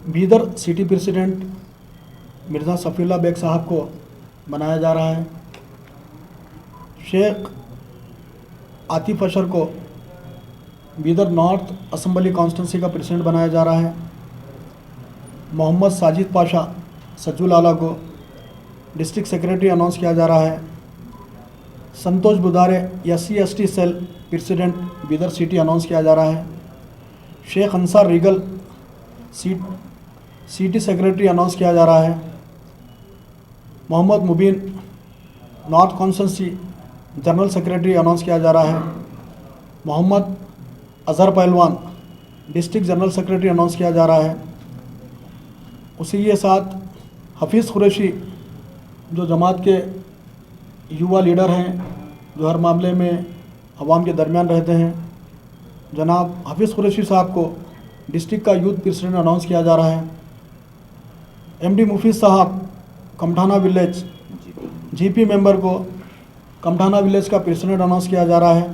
Bidar city president Mirza Safiullah Baig साहब को बनाया जा रहा है। शेख आतिफ अशर को बीदर नॉर्थ असम्बली कॉन्स्टिट्यूंसी का प्रेसिडेंट बनाया जा रहा है। मोहम्मद साजिद पाशा सज्जुल आला को डिस्ट्रिक्ट सेक्रेटरी अनाउंस किया जा रहा है। Santosh Budhare SC/ST cell president Bidar city announce किया जा रहा है। Sheikh Ansar regal city secretary announce किया जा रहा है। Mohammed Mubeen north constituency general secretary announce किया जा रहा है। मोहम्मद अज़हर पहलवान डिस्ट्रिक्ट जनरल सेक्रेटरी अनाउंस किया जा रहा है। उसी के साथ हफीज़ कुरैशी जो जमात के युवा लीडर हैं, जो हर मामले में अवाम के दरमियान रहते हैं, जनाब हफीज़ कुरैशी साहब को डिस्ट्रिक्ट का यूथ प्रेसिडेंट अनाउंस किया जा रहा है। MD मुफीज़ साहब कमठाना विलेज GP मेंबर को कमठाना विलेज का प्रेसिडेंट अनाउंस किया जा रहा है।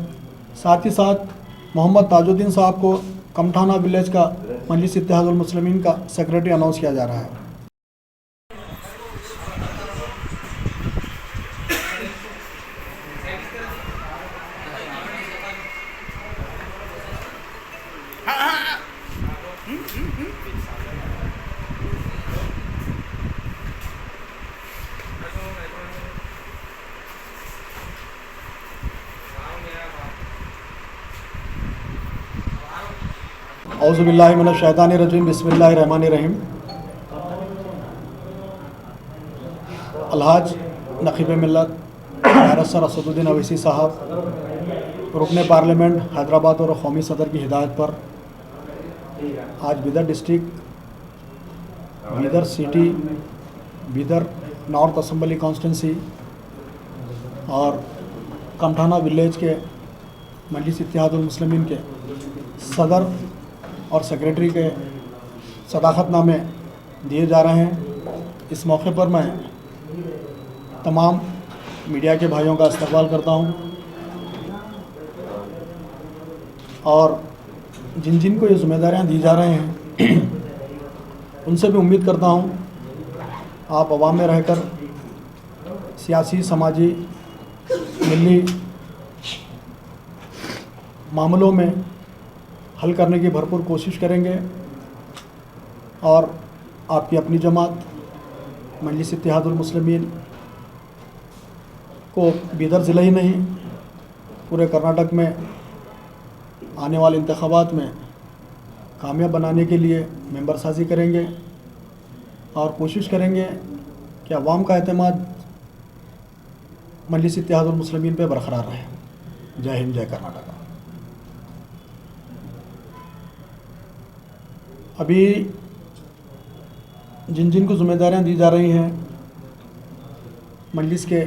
साथ ही साथ मोहम्मद ताजुद्दीन साहब को कमठाना विलेज का मजलिस इत्तेहादुल मुस्लिमीन का सेक्रेटरी अनाउंस किया जा रहा है। औज़ुबिल्लाहि मिनश शैतानिर रजीम बिस्मिल्लाहिर रहमानिर रहीम। अलहाज नक़ीब मिल्लत बैरिस्टर असदुद्दीन अवैसी साहब रुकन पार्लियामेंट हैदराबाद और कौमी सदर की हिदायत पर आज Bidar district, Bidar city, Bidar north assembly constituency और कमठाना विलेज के मजलिस इत्तेहादुल मुस्लिमीन के सदर और सेक्रेटरी के सदाकतनामे दिए जा रहे हैं। इस मौके पर मैं तमाम मीडिया के भाइयों का इस्तकबाल करता हूं और जिन जिन को ये ज़िम्मेदारियां दी जा रहे हैं उनसे भी उम्मीद करता हूं आप अवाम में रहकर सियासी, समाजी, मिली मामलों में हल करने की भरपूर कोशिश करेंगे और आपकी अपनी जमात मजलिस इत्तेहादुल मुस्लिमीन को बीदर ज़िला ही नहीं पूरे कर्नाटक में आने वाले इंतखाबात में कामयाब बनाने के लिए मेंबर साजी करेंगे और कोशिश करेंगे कि अवाम का एतमाद मजलिस इत्तेहादुल मुस्लिमीन पे बरकरार रहे। जय हिंद, जय कर्नाटक। अभी जिन जिन को ज़िम्मेदारियां दी जा रही हैं मजलिस के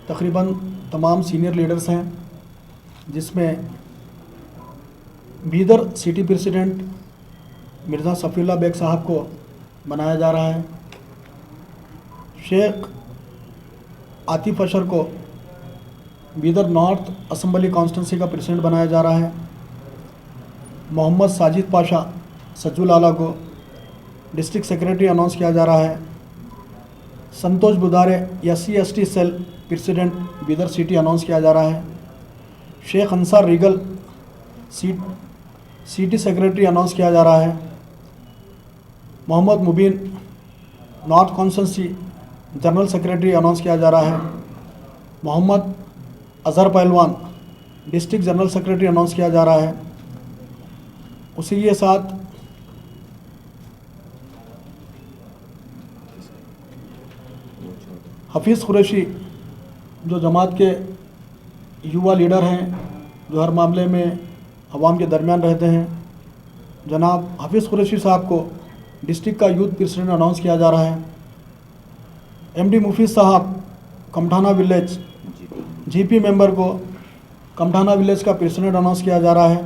तकरीबन तमाम सीनियर लीडर्स हैं, जिसमें बीदर सिटी प्रेसिडेंट मिर्ज़ा सफ़ीउल्लाह बेग साहब को बनाया जा रहा है। शेख आतिफ अशर को बीदर नॉर्थ असम्बली कॉन्स्टिट्यूंसी का प्रेसिडेंट बनाया जा रहा है। मोहम्मद साजिद पाशा सज्जुल आला को डिस्ट्रिक्ट सेक्रेटरी अनाउंस किया जा रहा है। Santosh Budhare SC/ST cell president Bidar city announce किया जा रहा है। Sheikh Ansar regal city secretary announce किया जा रहा है। Mohammed Mubeen north constituency general secretary announce किया जा रहा है। मोहम्मद अज़हर पहलवान डिस्ट्रिक्ट जनरल सेक्रेटरी अनाउंस किया जा रहा है। उसी के साथ हफीज़ कुरैशी जो जमात के युवा लीडर हैं, जो हर मामले में अवाम के दरमियान रहते हैं, जनाब हफीज़ कुरैशी साहब को डिस्ट्रिक्ट का यूथ प्रेसिडेंट अनाउंस किया जा रहा है। MD मुफीज़ साहब कमठाना विलेज GP मेंबर को कमठाना विलेज का प्रेसिडेंट अनाउंस किया जा रहा है।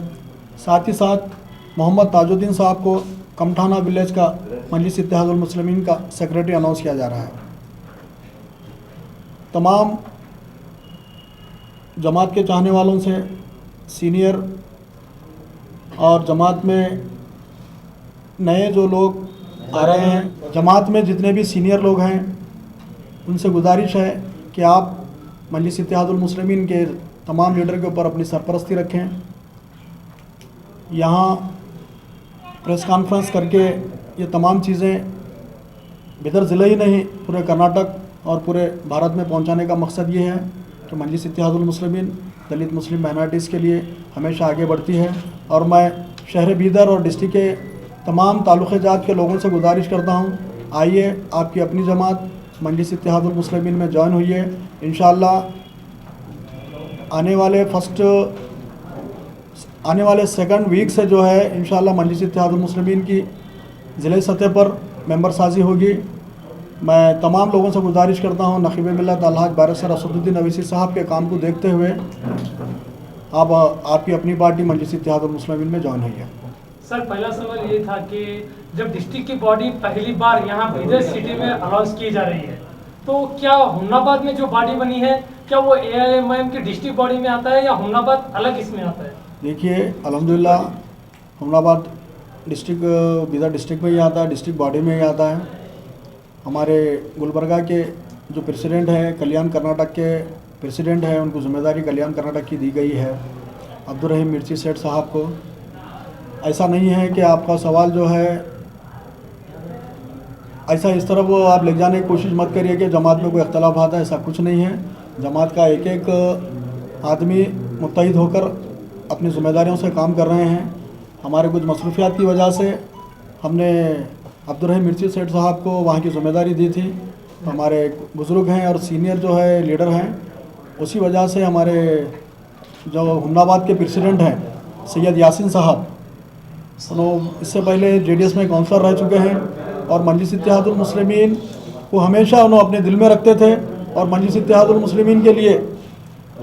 साथ ही साथ मोहम्मद ताजुद्दीन साहब को कमठाना विलेज का मजलिस इत्तेहादुल मुस्लिमीन का सेक्रेटरी अनाउंस किया जा रहा है। तमाम जमात के चाहने वालों से, सीनियर और जमात में नए जो लोग आ रहे हैं, जमात में जितने भी सीनियर लोग हैं, उनसे गुजारिश है कि आप मजलिस इत्तेहादुल मुस्लिमीन के तमाम लीडर के ऊपर अपनी सरपरस्ती रखें। यहाँ प्रेस कॉन्फ्रेंस करके ये तमाम चीज़ें बिदर ज़िले ही नहीं पूरे कर्नाटक और पूरे भारत में पहुंचाने का मकसद ये है कि मजलिस इत्तेहादुल मुस्लिमीन दलित मुस्लिम माइनॉरिटीज़ के लिए हमेशा आगे बढ़ती है। और मैं शहर बीदर और डिस्ट्रिक्ट के तमाम ताल्लुक़े जात के लोगों से गुजारिश करता हूँ, आइए आपकी अपनी जमात मजलिस इत्तेहादुल मुस्लिमीन में ज्वाइन हुई। इंशाअल्लाह आने वाले सेकंड वीक से जो है इंशाअल्लाह मजलिस इत्तेहादुल मुस्लिमीन की ज़िले सतह पर मेंबर साजी होगी। मैं तमाम लोगों से गुजारिश करता हूँ, नक़ीब मिल्लत अलहाज बैरिस्टर असदुद्दीन अवीसी साहब के काम को देखते हुए आप आपकी अपनी पार्टी मजलिस इत्तेहादुल मुस्लिमीन में ज्वाइन हुई है। सर, पहला सवाल ये था कि जब डिस्ट्रिक्ट की बॉडी पहली बार यहाँ बीदर सिटी में अनाउंस की जा रही है, तो क्या हुमनाबाद में जो बॉडी बनी है क्या वो AIMIM की डिस्ट्रिक्ट बॉडी में आता है या हुमनाबाद अलग इसमें आता है? देखिए, अल्हम्दुलिल्लाह हुमनाबाद डिस्ट्रिक्ट बीदर डिस्ट्रिक्ट में ही आता है, डिस्ट्रिक्ट बॉडी में ही आता है। हमारे गुलबर्गा के जो प्रेसिडेंट हैं, कल्याण कर्नाटक के प्रेसिडेंट हैं, उनको जिम्मेदारी कल्याण कर्नाटक की दी गई है अब्दुल रहीम मिर्ची सेठ साहब को। ऐसा नहीं है कि आपका सवाल जो है ऐसा इस तरफ वो आप ले जाने की कोशिश मत करिए कि जमात में कोई अख्तलाफ आता है, ऐसा कुछ नहीं है। जमात का एक एक आदमी मुत्तहिद होकर अपनी ज़िम्मेदारियों से काम कर रहे हैं। हमारे कुछ मसरूफियात की वजह से हमने अब्दुल रहीम मिर्ची सेठ साहब को वहाँ की ज़िम्मेदारी दी थी। हमारे बुज़ुर्ग हैं और सीनियर जो है लीडर हैं, उसी वजह से हमारे जो हुमनाबाद के प्रेसिडेंट हैं सैयद यासीन साहब, इससे पहले JDS में काउंसलर रह चुके हैं और मजलिस इत्तेहादुल मुस्लिमीन को हमेशा उन्होंने अपने दिल में रखते थे और मजलिस इत्तेहादुल मुस्लिमीन के लिए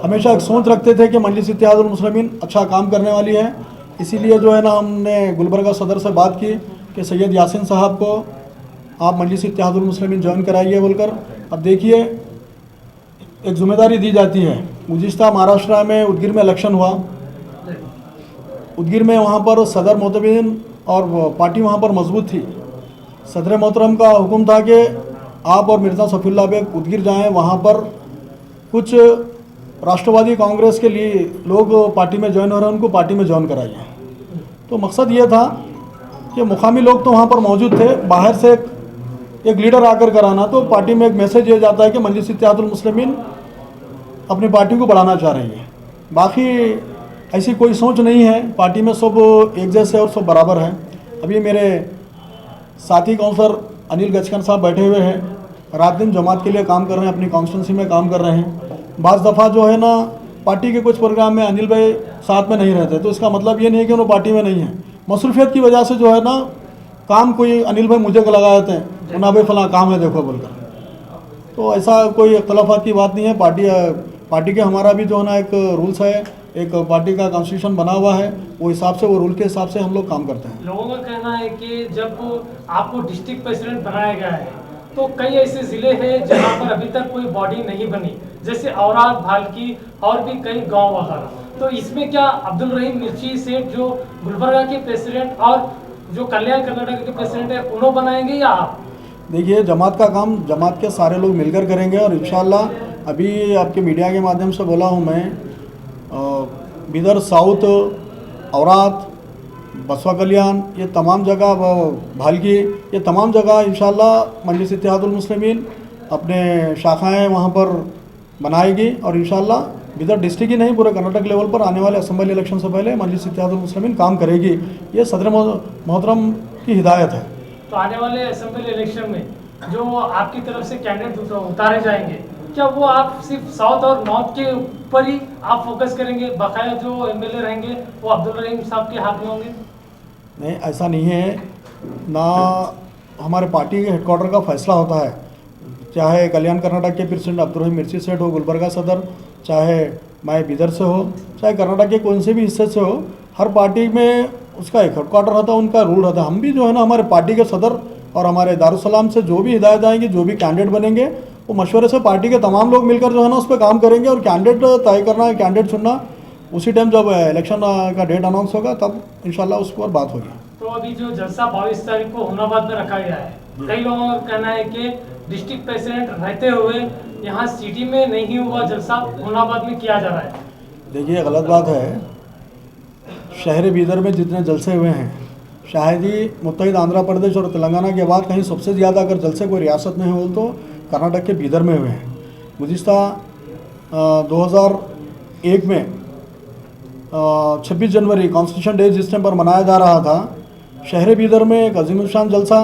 हमेशा एक सोच रखते थे कि मजलिस इत्तेहादुल मुस्लिमीन अच्छा काम करने वाली है। इसीलिए जो है ना, हमने गुलबर्गा सदर से बात की कि सैयद यासीन साहब को आप मजलिस इत्तेहादुल मुस्लिमीन ज्वाइन कराइए बोलकर। अब देखिए, एक ज़िम्मेदारी दी जाती है। गुज़िश्ता महाराष्ट्र में उदगीर में इलेक्शन हुआ, उदगीर में वहाँ पर सदर मोहतमिन और पार्टी वहाँ पर मजबूत थी। सदर मोहतरम का हुक्म था कि आप और मिर्ज़ा सफ़ीउल्लाह बेग उदगीर जाएं, वहाँ पर कुछ राष्ट्रवादी कांग्रेस के लिए लोग पार्टी में ज्वाइन हो रहे हैं, उनको पार्टी में ज्वाइन कराइए। तो मकसद ये था कि मुकामी लोग तो वहाँ पर मौजूद थे, बाहर से एक लीडर आकर कराना, तो पार्टी में एक मैसेज ये जाता है कि मजलिस इत्तेहादुल मुस्लिमीन अपनी पार्टी को बढ़ाना चाह रही है। बाकी ऐसी कोई सोच नहीं है, पार्टी में सब एक जैसे और सब बराबर हैं। अभी मेरे साथी काउंसलर अनिल गजकन साहब बैठे हुए हैं, रात दिन जमात के लिए काम कर रहे हैं, अपनी कॉन्स्टिट्यूंसी में काम कर रहे हैं। बाज़ दफ़ा जो है ना, पार्टी के कुछ प्रोग्राम में अनिल भाई साथ में नहीं रहते, तो इसका मतलब ये नहीं है कि उन्होंने पार्टी में नहीं है। मसरूफियत की वजह से जो है ना, काम कोई अनिल भाई मुझे को लगा देते हैं, उन्हें भाई फलां काम है देखो बोलकर। तो ऐसा कोई इख्तलाफात की बात नहीं है। पार्टी के हमारा भी जो है ना एक रूल्स है, एक पार्टी का कॉन्स्टिट्यूशन बना हुआ है, वो हिसाब से, वो रूल के हिसाब से हम लोग काम करते हैं। लोगों का कहना है कि जब आपको डिस्ट्रिक्ट प्रेसिडेंट बनाया गया है तो कई ऐसे ज़िले हैं जहां पर अभी तक कोई बॉडी नहीं बनी, जैसे औराद, भालकी और भी कई गांव वगैरह। तो इसमें क्या अब्दुल रहीम मिर्ची सेठ जो गुलबर्गा के प्रेसिडेंट और जो कल्याण कर्नाटक के प्रेसिडेंट है, उन्होंने बनाएंगे या आप? देखिए, जमात का काम जमात के सारे लोग मिलकर करेंगे और इंशाअल्लाह अभी आपके मीडिया के माध्यम से बोला हूँ मैं, बिदर साउथ, औरात, बसवा कल्याण, ये तमाम जगह, भालकी, ये तमाम जगह इंशाअल्लाह मजलिस इत्तेहादुल मुस्लिमीन अपने शाखाएं वहाँ पर बनाएगी और इंशाअल्लाह बिदर डिस्ट्रिक्ट ही नहीं, पूरे कर्नाटक लेवल पर आने वाले असेंबली इलेक्शन से पहले मजलिस इत्तेहादुल मुस्लिमीन काम करेगी। ये सदर मोहतरम की हिदायत है। तो आने वाले असेंबली इलेक्शन में जो आपकी तरफ से कैंडिडेट उतारे जाएंगे, क्या वो आप सिर्फ साउथ और नॉर्थ के ऊपर ही आप फोकस करेंगे, बकाया जो MLA रहेंगे वो अब्दुल रहीम साहब के हाथ में होंगे? नहीं, ऐसा नहीं है ना। हमारे पार्टी के हेडक्वार्टर का फैसला होता है, चाहे कल्याण कर्नाटक के प्रेसिडेंट अब्दुल रहीम मिर्ची सेठ हो गुलबर्गा सदर, चाहे मैं बिदर से हो, चाहे कर्नाटक के कौन से भी हिस्से से हो, हर पार्टी में उसका एक हेडक्वार्टर रहता है, उनका रूल रहता है। हम भी जो है ना, हमारे पार्टी के सदर और हमारे दारुसलाम से जो भी हिदायत आएंगी, जो भी कैंडिडेट बनेंगे, वो मशवरे से पार्टी के तमाम लोग मिलकर जो है ना उस पर काम करेंगे और कैंडिडेट तय करना, कैंडिडेट चुनना उसी टाइम जब इलेक्शन का डेट अनाउंस होगा तब इंशाल्लाह उस पर बात होगी। तो अभी जो जलसा 22 तारीख को हुनाबाद में रखा गया है, कई लोगों का कहना है कि डिस्ट्रिक्ट प्रेसिडेंट रहते हुए यहाँ सिटी में नहीं हुआ जलसा, हुनाबाद में किया जा रहा है। देखिए गलत बात है। शहर बीदर में जितने जलसे हुए हैं, शायद ही मुत्तहिदा आंध्र प्रदेश और तेलंगाना के बाद कहीं सबसे ज़्यादा अगर जलसे कोई रियासत में हो तो कर्नाटक के बीदर में हुए हैं। गुज़िश्ता 2001 में 26 जनवरी कॉन्स्टिट्यूशन डे जिस टाइम पर मनाया जा रहा था, शहर बीदर में एक अजीमुशान जलसा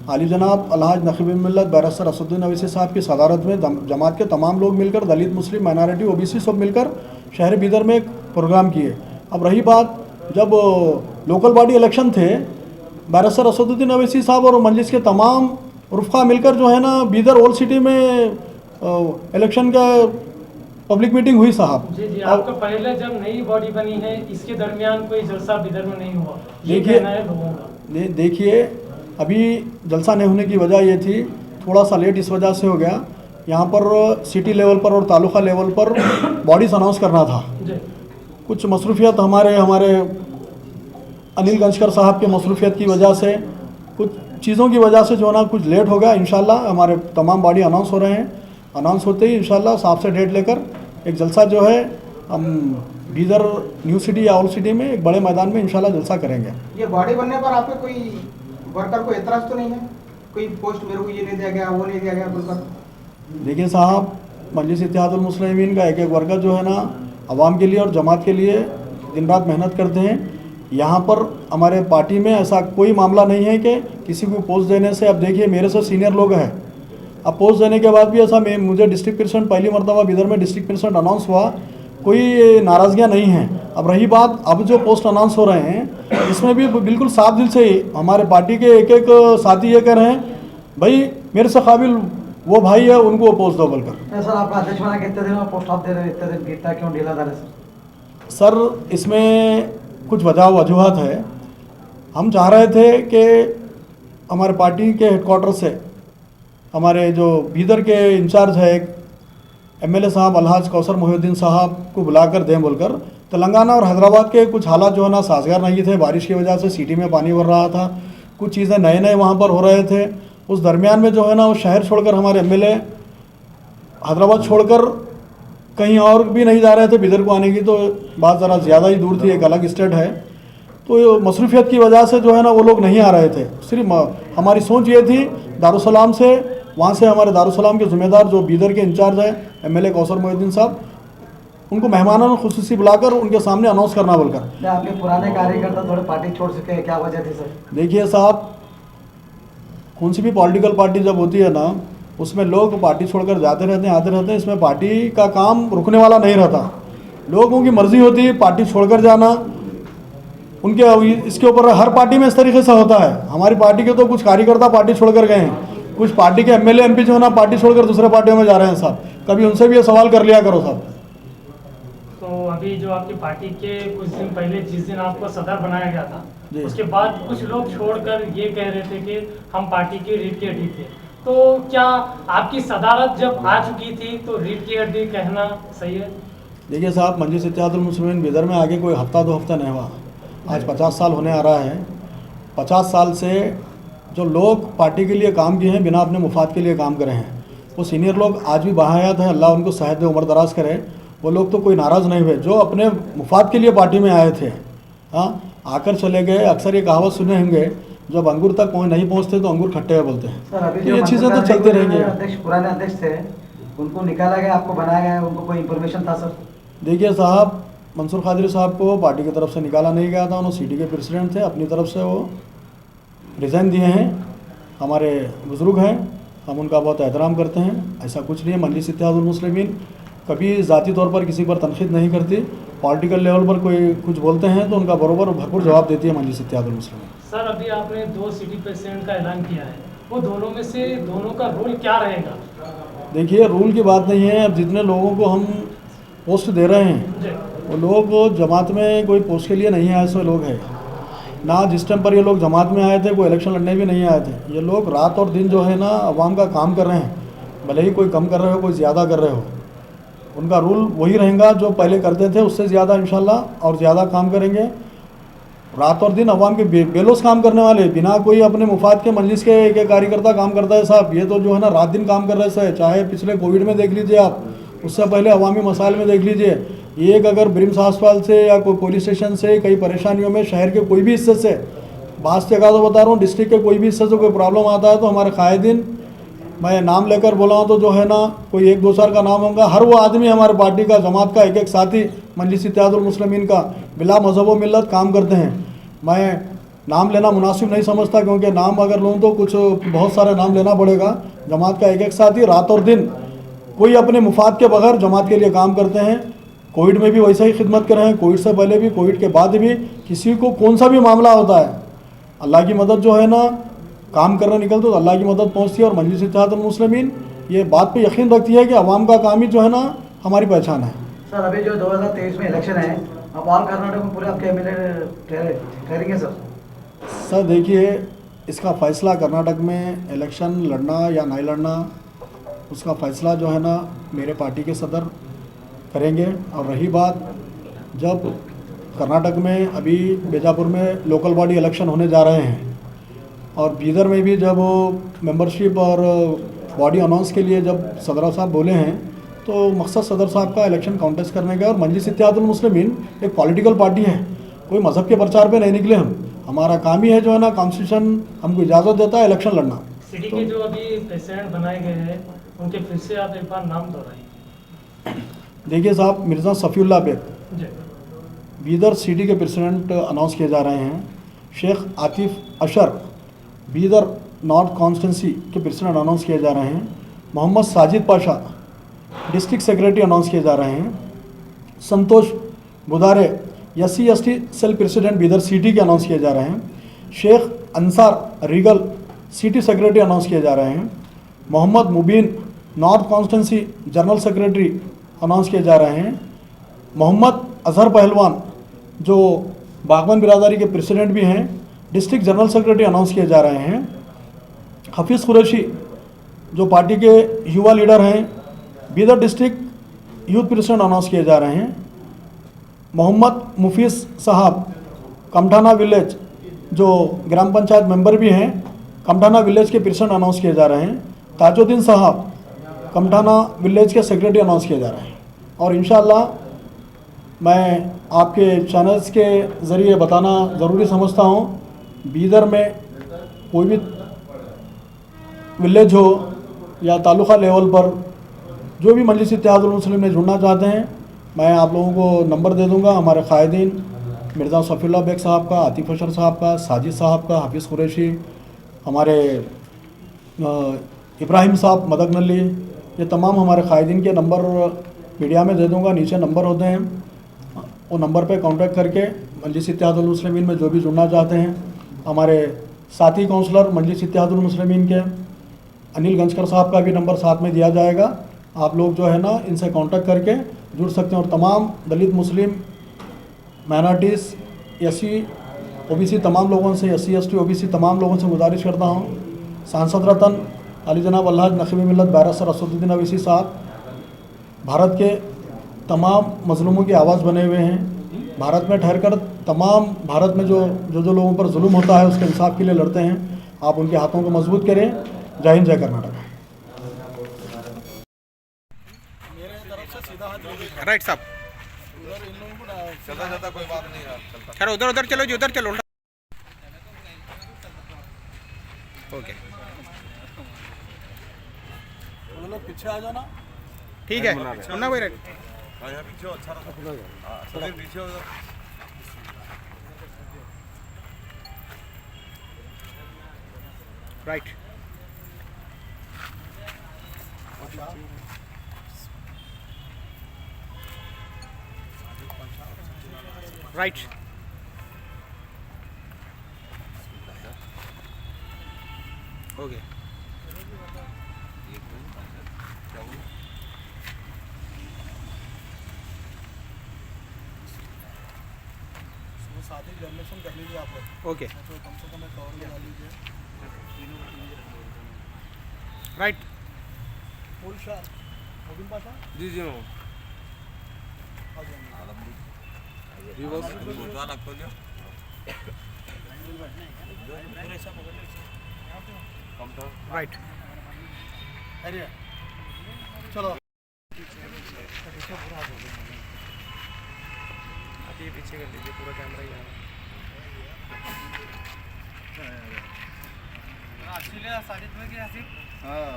आली जनाब अलहाज नकीब मिल्लत बैरिस्टर असदुद्दीन अवैसी साहब की सदारत में जमात के तमाम लोग मिलकर, दलित, मुस्लिम, माइनॉरिटी, ओबीसी सब मिलकर शहर बीदर में एक प्रोग्राम किए। अब रही बात, जब लोकल बॉडी इलेक्शन थे, बैरिस्टर असदुद्दीन अवैसी साहब और मजलिस के तमाम रुफ़ा मिलकर जो है ना बीदर ओल्ड सिटी में इलेक्शन का पब्लिक मीटिंग हुई साहब। जी, आपका पहले जब नई बॉडी बनी है इसके दरमियान कोई जलसा बीदर में नहीं हुआ, ये देखिए कहना है लोगों का। देखिए अभी जलसा नहीं होने की वजह ये थी, थोड़ा सा लेट इस वजह से हो गया, यहाँ पर सिटी लेवल पर और तालुका लेवल पर बॉडीज अनाउंस करना था। कुछ मसरूफियत हमारे अनिल गंजकर साहब के मसरूफियत की वजह से, कुछ चीज़ों की वजह से जो है ना कुछ लेट हो गया। इंशाल्लाह हमारे तमाम बॉडी अनाउंस हो रहे हैं, अनाउंस होते ही इंशाल्लाह साहब से डेट लेकर एक जलसा जो है हम बीदर न्यू सिटी या ओल्ड सिटी में एक बड़े मैदान में इंशाल्लाह जलसा करेंगे। ये बॉडी बनने पर आपके कोई वर्कर को एतराज़ तो नहीं है, कोई पोस्ट मेरे को ये नहीं दिया गया, वो नहीं दिया गया बोलकर? देखिए साहब, मजलिस इत्तेहादुल मुस्लिमीन का एक वर्कर जो है ना अवाम के लिए और जमात के लिए दिन रात मेहनत करते हैं। यहाँ पर हमारे पार्टी में ऐसा कोई मामला नहीं है कि किसी को पोस्ट देने से, अब देखिए मेरे से सीनियर लोग हैं, अब पोस्ट देने के बाद भी ऐसा मुझे डिस्ट्रिक्ट प्रेसिडेंट पहली मरतबा बीदर में डिस्ट्रिक्ट प्रेसिडेंट अनाउंस हुआ, कोई नाराज़गियाँ नहीं हैं। अब रही बात, अब जो पोस्ट अनाउंस हो रहे हैं इसमें भी बिल्कुल साफ दिल से ही हमारे पार्टी के एक एक साथी ये कह रहे हैं भाई मेरे से काबिल वो भाई है, उनको वो पोस्ट दो बोलकर। सर आप अध्यक्ष बना कितने दिन में पोस्ट आप दे रहे हैं, इतने दिन कितना क्यों ढीला जा रहा है सर? इसमें कुछ वजूहत है। हम चाह रहे थे कि हमारे पार्टी के हेडक्वार्टर से हमारे जो बीदर के इंचार्ज है एक एमएलए साहब अलहाज कौसर मोहिउद्दीन साहब को बुलाकर दें बोलकर। तेलंगाना और हैदराबाद के कुछ हालात जो है ना साजगार नहीं थे, बारिश की वजह से सिटी में पानी भर रहा था, कुछ चीज़ें नए नए वहाँ पर हो रहे थे। उस दरमियान में जो है ना वो शहर छोड़कर हमारे एमएलए हैदराबाद छोड़कर कहीं और भी नहीं जा रहे थे बीदर को आने की, तो बात ज़रा ज़्यादा ही दूर थी, एक अलग स्टेट है, तो मसरूफियत की वजह से जो है ना वो लोग नहीं आ रहे थे। सिर्फ हमारी सोच ये थी दारुसलाम से, वहाँ से हमारे दारुसलाम के ज़िम्मेदार जो बीदर के इंचार्ज है एमएलए कौसर मोहिउद्दीन साहब, उनको मेहमानों खुसूसी बुलाकर उनके सामने अनाउंस करना बोलकर। आपके पुराने कार्यकर्ता थोड़े पार्टी छोड़ सके, क्या वजह थी सर? देखिए साहब, कौन सी भी पॉलिटिकल पार्टी जब होती है ना उसमें लोग पार्टी छोड़कर जाते रहते हैं, आते रहते हैं, इसमें पार्टी का काम रुकने वाला नहीं रहता। लोगों की मर्जी होती है पार्टी छोड़कर जाना, उनके इसके ऊपर हर पार्टी में इस तरीके से होता है। हमारी पार्टी के तो कुछ कार्यकर्ता पार्टी छोड़कर गए हैं, कुछ पार्टी के एमएलए एमपी जो है ना पार्टी छोड़कर दूसरे पार्टियों में जा रहे हैं साहब, कभी उनसे भी ये सवाल कर लिया करो साहब। तो अभी जो आपकी पार्टी के कुछ दिन पहले जिस दिन आपको सदर बनाया गया था, उसके बाद कुछ लोग छोड़कर ये कह रहे थे कि हम पार्टी की रीढ़ की हड्डी थे, तो क्या आपकी सदारत जब आ चुकी थी तो रीढ़ की हड्डी कहना सही है? देखिए साहब, मजलिस इत्तेहादुल मुस्लिमीन बीदर में आगे कोई हफ्ता 2 हफ्ता नहीं हुआ, आज 50 साल होने आ रहा है। 50 साल से जो लोग पार्टी के लिए काम किए हैं, बिना अपने मुफाद के लिए काम करे हैं, वो सीनियर लोग आज भी बाहयात हैं, अल्लाह उनको सेहत दे, उम्र दराज करे। वो लोग तो कोई नाराज़ नहीं हुए, जो अपने मुफाद के लिए पार्टी में आए थे, हाँ आकर चले गए। अक्सर ये कहावत सुने होंगे, जब अंगूर तक नहीं पहुँचते तो अंगूर खट्टे हैं बोलते हैं। सर अभी तो ये चीज़ें तो चलते रहेंगे। अध्यक्ष पुराने अध्यक्ष थे, उनको निकाला गया, आपको बनाया गया, उनको कोई इन्फॉर्मेशन था सर? देखिए साहब, मंसूर खादरी साहब को पार्टी की तरफ से निकाला नहीं गया था, उन्होंने सिटी के प्रेसिडेंट थे, अपनी तरफ से वो रिज़ाइन दिए हैं। हमारे बुज़ुर्ग हैं, हम उनका बहुत एहतराम करते हैं, ऐसा कुछ नहीं है। मजलिस इत्तेहादुल मुस्लिमीन कभी ज़ाती तौर पर किसी पर तनकीद नहीं करती, पॉलिटिकल लेवल पर कोई कुछ बोलते हैं तो उनका बराबर भरपूर जवाब देती है मजलिस इत्तेहादुल मुस्लिमीन। सर अभी आपने 2 सिटी प्रेसिडेंट का ऐलान किया है, वो दोनों में से दोनों का रोल क्या रहेगा? देखिए रूल की बात नहीं है, अब जितने लोगों को हम पोस्ट दे रहे हैं वो लोग जमात में कोई पोस्ट के लिए नहीं आए, ऐसे लोग हैं ना। जिस टाइम पर ये लोग जमात में आए थे कोई इलेक्शन लड़ने भी नहीं आए थे। ये लोग रात और दिन जो है ना अवाम का काम कर रहे हैं, भले ही कोई कम कर रहे हो कोई ज़्यादा कर रहे हो, उनका रूल वही रहेगा जो पहले करते थे, उससे ज़्यादा इंशाल्लाह और ज़्यादा काम करेंगे। रात और दिन अवाम के बेलोस काम करने वाले, बिना कोई अपने मुफाद के मजलिस के कार्यकर्ता काम करता है साहब। ये तो जो है ना रात दिन काम कर रहे हैं, चाहे पिछले कोविड में देख लीजिए आप, उससे पहले अवामी मसाइल में देख लीजिए। एक अगर ब्रिम्स अस्पताल से या कोई पुलिस स्टेशन से कई परेशानियों में शहर के कोई भी हिस्से से, बात से तो बता रहा हूँ, डिस्ट्रिक्ट के कोई भी हिस्से से कोई प्रॉब्लम आता है तो हमारे कायदीन, मैं नाम लेकर बोला हूँ तो जो है ना कोई एक दो चार का नाम होगा, हर वो आदमी हमारे पार्टी का, जमात का, एक एक साथी मजलिस इत्तेहादुल मुस्लिमीन का बिला मज़हब व मिल्लत काम करते हैं। मैं नाम लेना मुनासिब नहीं समझता, क्योंकि नाम अगर लूँ तो कुछ बहुत सारे नाम लेना पड़ेगा। जमात का एक एक साथी रात और दिन कोई अपने मुफाद के बगैर जमात के लिए काम करते हैं। कोविड में भी वैसे ही खिदमत कर रहे हैं, कोविड से पहले भी, कोविड के बाद भी। किसी को कौन सा भी मामला होता है, अल्लाह की मदद जो है ना, काम करने निकलते तो अल्लाह की मदद पहुँचती है। और मजलिस इत्तेहादुल मुस्लिमीन ये बात पे यकीन रखती है कि अवाम का काम ही जो है ना हमारी पहचान है। सर अभी जो 2023 में इलेक्शन है, अब ऑल कर्नाटक में पूरे आपके एमएलए ठहरेंगे सर देखिए, इसका फ़ैसला कर्नाटक में इलेक्शन लड़ना या नहीं लड़ना, उसका फ़ैसला जो है ना मेरे पार्टी के सदर करेंगे। और रही बात, जब कर्नाटक में अभी बीजापुर में लोकल बॉडी इलेक्शन होने जा रहे हैं और बीदर में भी जब मेंबरशिप और बॉडी अनाउंस के लिए जब सदर साहब बोले हैं, तो मकसद सदर साहब का इलेक्शन कॉन्टेस्ट करने का। और मजलिस इत्तेहादुल मुस्लिमीन एक पॉलिटिकल पार्टी है, कोई मज़हब के प्रचार पे नहीं निकले हम। हमारा काम ही है जो है ना, कॉन्स्टिट्यूशन हमको इजाज़त देता है इलेक्शन लड़ना। सिटी के जो अभी प्रेसिडेंट बनाए गए हैं उनके फिर से आप एक बार नाम दोहराइए। देखिए साहब, मिर्ज़ा सफ़ीउल्लाह बेग जी, बीदर सिटी के प्रेसिडेंट अनाउंस किए जा रहे हैं। शेख आतिफ अशर बीदर नॉर्थ कॉन्स्टिट्यूंसी के प्रेसिडेंट अनाउंस किए जा रहे हैं। Mohammed Sajid Pasha district secretary announce किए जा रहे हैं। Santosh Budhare SC/ST cell president Bidar city के अनाउंस किए जा रहे हैं। Sheikh Ansar regal city secretary announce किए जा रहे हैं। Mohammed Mubeen north constituency general secretary announce किए जा रहे हैं। मोहम्मद अजहर पहलवान जो बागवान बिरादरी के प्रेसिडेंट भी हैं, डिस्ट्रिक्ट जनरल सेक्रेटरी अनाउंस किए जा रहे हैं। हफीज़ कुरैशी जो पार्टी के युवा लीडर हैं, Bidar district youth president announce किए जा रहे हैं। मोहम्मद मुफीस साहब कमठाना विलेज जो ग्राम पंचायत मेंबर भी हैं, कमठाना विलेज के प्रेसिडेंट अनाउंस किए जा रहे हैं। ताजुद्दीन साहब कमठाना विलेज के सेक्रेटरी अनाउंस किए जा रहे हैं। और इंशाअल्लाह मैं आपके चैनल्स के ज़रिए बताना ज़रूरी समझता हूँ, बीदर में कोई भी विलेज हो या तालुका लेवल पर जो भी मजलिस इत्तेहादुल मुस्लिमीन में जुड़ना चाहते हैं, मैं आप लोगों को नंबर दे दूंगा। हमारे कायदीन मिर्ज़ा सफ़ीउल्लाह बेग साहब का, आतिफ अशर साहब का, साजिद साहब का, हफीज़ कुरैशी, हमारे इब्राहिम साहब मदकनली, ये तमाम हमारे कायदीन के नंबर मीडिया में दे दूंगा। नीचे नंबर होते हैं, वो नंबर पे कांटेक्ट करके मजलिस इत्तेहादुल मुस्लिमीन में जो भी जुड़ना चाहते हैं, हमारे साथी काउंसलर मजलिस इत्तेहादुल मुस्लिमीन के अनिल गंजकर साहब का भी नंबर साथ में दिया जाएगा। आप लोग जो है ना इनसे कांटेक्ट करके जुड़ सकते हैं। और तमाम दलित, मुस्लिम, माइनॉरिटीज़, SC OBC तमाम लोगों से, SC/ST OBC तमाम लोगों से गुजारिश करता हूँ, सांसद रतन अली जनाब अल्लाह नक़ीब मिल्लत बैरिस्टर असदुद्दीन अवैसी साहब भारत के तमाम मजलूमों की आवाज़ बने हुए हैं। भारत में ठहरकर तमाम भारत में जो लोगों पर जुल्म होता है उसके इंसाफ के लिए लड़ते हैं। आप उनके हाथों को मजबूत करें। जय हिंद, जय कर्नाटक। राइट साहब, कोई बात नहीं यार, चलो उधर चलो जी, उधर चलो। ओके, पीछे आ जाना। ठीक है, मुन्ना भाई राइट। पीछे हो, अच्छा रहा पीछे हो। Right, right, okay. साथ ही जनरेशन कर लीजिए आप लोग, ओके, तो कम से कम एक कवर में डाल लीजिए। राइट, फुल शाह मोबिन पाशा जी जी आ जाएंगे। बस राइट अरे चलो आप ये पीछे कर लीजिए पूरा कैमरा ही हाँ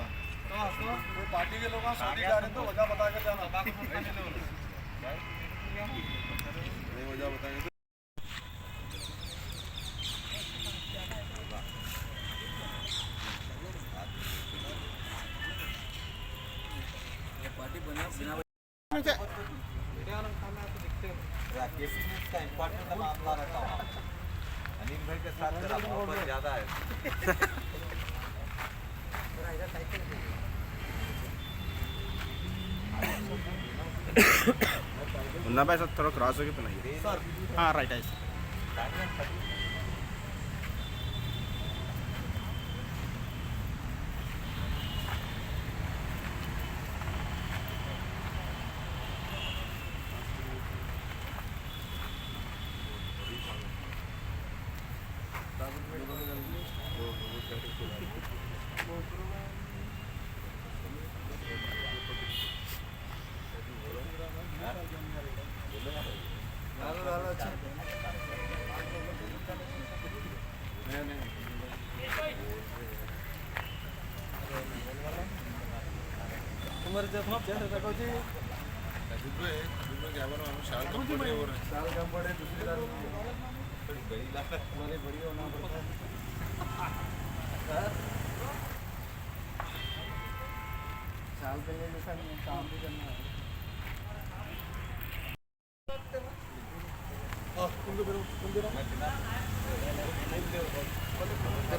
तो पार्टी के लोग शादी जा रहे हैं तो वजह बता कर जाना नहीं वजह बताएंगे का इम्पोर्टेंट मामला रखा हुआ अनिल भाई के साथ तेरा मोहब्बत ज्यादा है मुन्ना भाई सब थोड़ा क्रॉस होके बनाइए हाँ राइट ऐसे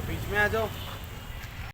बीच में आ जाओ